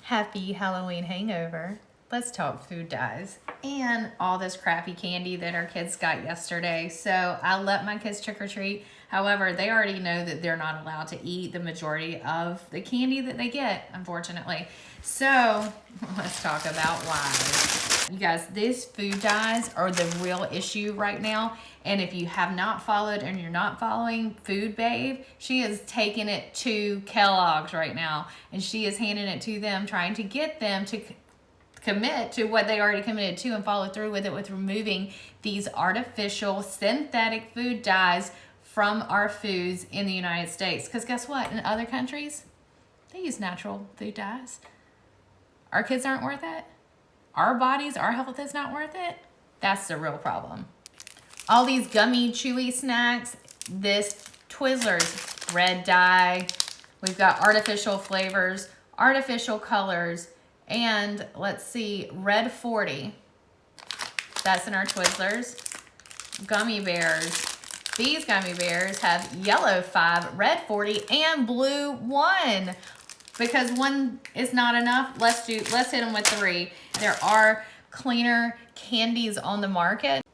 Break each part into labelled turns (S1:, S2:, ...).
S1: Happy Halloween hangover. Let's talk food dyes and all this crappy candy that our kids got yesterday. So I let my kids trick or treat. However, they already know that they're not allowed to eat the majority of the candy that they get, unfortunately. So let's talk about why. You guys, these food dyes are the real issue right now. And if you have not followed and you're not following Food Babe, she is taking it to Kellogg's right now. And she is handing it to them, trying to get them to commit to what they already committed to and follow through with it, with removing these artificial synthetic food dyes from our foods in the United States. Because guess what? In other countries, they use natural food dyes. Our kids aren't worth it. Our bodies, our health is not worth it. That's the real problem. All these gummy, chewy snacks, this Twizzlers red dye. We've got artificial flavors, artificial colors, and let's see, red 40. That's in our Twizzlers. Gummy bears. These gummy bears have yellow 5, red 40, and blue 1. Because 1 is not enough, let's hit them with 3. There are cleaner candies on the market.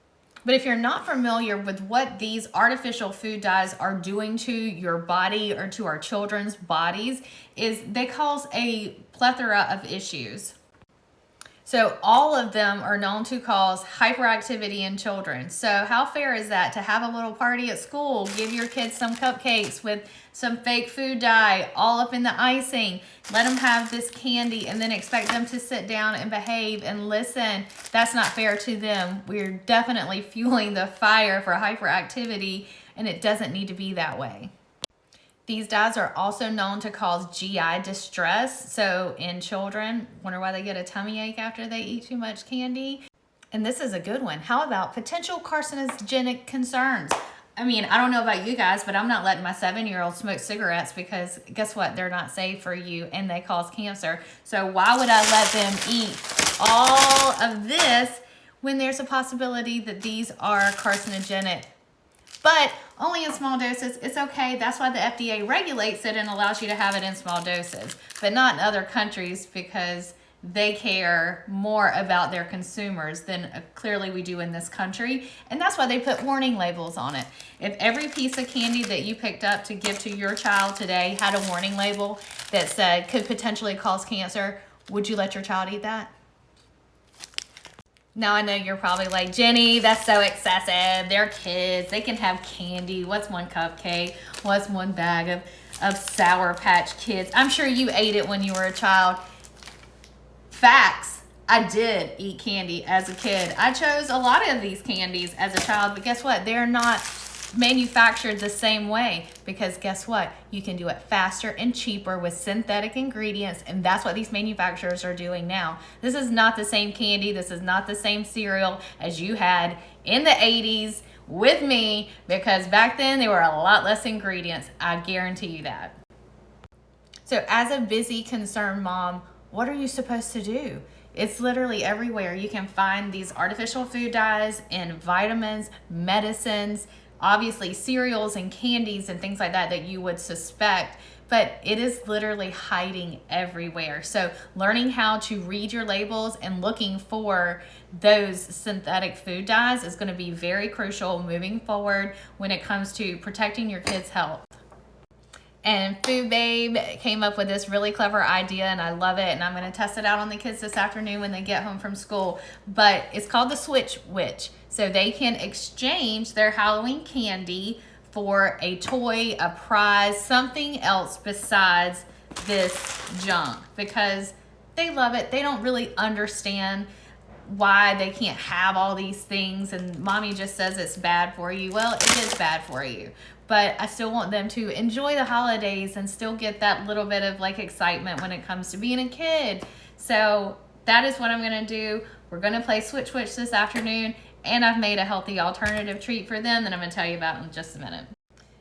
S1: But if you're not familiar with what these artificial food dyes are doing to your body or to our children's bodies, is they cause a plethora of issues. So all of them are known to cause hyperactivity in children. So how fair is that to have a little party at school, give your kids some cupcakes with some fake food dye all up in the icing, let them have this candy and then expect them to sit down and behave and listen? That's not fair to them. We're definitely fueling the fire for hyperactivity, and it doesn't need to be that way. These dyes are also known to cause GI distress. So in children, wonder why they get a tummy ache after they eat too much candy. And this is a good one. How about potential carcinogenic concerns? I mean, I don't know about you guys, but I'm not letting my 7-year-old smoke cigarettes because guess what? They're not safe for you and they cause cancer. So why would I let them eat all of this when there's a possibility that these are carcinogenic? But only in small doses. It's okay. That's why the FDA regulates it and allows you to have it in small doses, but not in other countries because they care more about their consumers than clearly we do in this country. And that's why they put warning labels on it. If every piece of candy that you picked up to give to your child today had a warning label that said could potentially cause cancer, would you let your child eat that? Now I know you're probably like, Jenny, that's so excessive. They're kids. They can have candy. What's one cupcake? What's one bag of Sour Patch Kids? I'm sure you ate it when you were a child. Facts. I did eat candy as a kid. I chose a lot of these candies as a child, but guess what? They're not manufactured the same way because guess what? You can do it faster and cheaper with synthetic ingredients, and that's what these manufacturers are doing now. This is not the same candy. This is not the same cereal as you had in the 80s with me because back then there were a lot less ingredients. I guarantee you that. So as a busy, concerned mom, what are you supposed to do? It's literally everywhere. You can find these artificial food dyes in vitamins, medicines, obviously cereals and candies and things like that that you would suspect, but it is literally hiding everywhere. So learning how to read your labels and looking for those synthetic food dyes is going to be very crucial moving forward when it comes to protecting your kids' health. And Food Babe came up with this really clever idea, and I love it, and I'm going to test it out on the kids this afternoon when they get home from school. But it's called the Switch Witch. So they can exchange their Halloween candy for a toy, a prize, something else besides this junk because they love it. They don't really understand why they can't have all these things, and mommy just says it's bad for you. Well, it is bad for you, but I still want them to enjoy the holidays and still get that little bit of like excitement when it comes to being a kid. So that is what I'm going to do. We're going to play Switch Witch this afternoon, and I've made a healthy alternative treat for them that I'm going to tell you about in just a minute.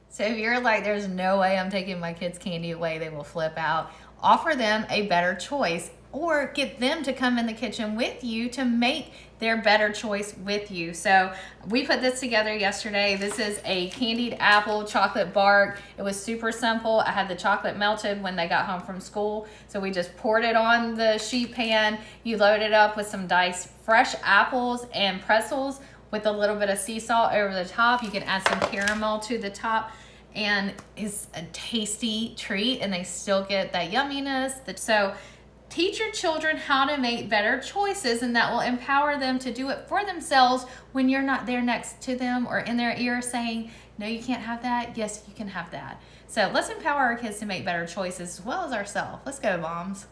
S1: So if you're like, there's no way I'm taking my kids' candy away, they will flip out, offer them a better choice. or get them to come in the kitchen with you to make their better choice with you. So we put this together yesterday. This is a candied apple chocolate bark. It was super simple. I had the chocolate melted when they got home from school. So we just poured it on the sheet pan. You load it up with some diced fresh apples and pretzels with a little bit of sea salt over the top. You can add some caramel to the top, and it's a tasty treat, and they still get that yumminess. So teach your children how to make better choices, and that will empower them to do it for themselves when you're not there next to them or in their ear saying, no, you can't have that. Yes, you can have that. So let's empower our kids to make better choices as well as ourselves. Let's go, moms.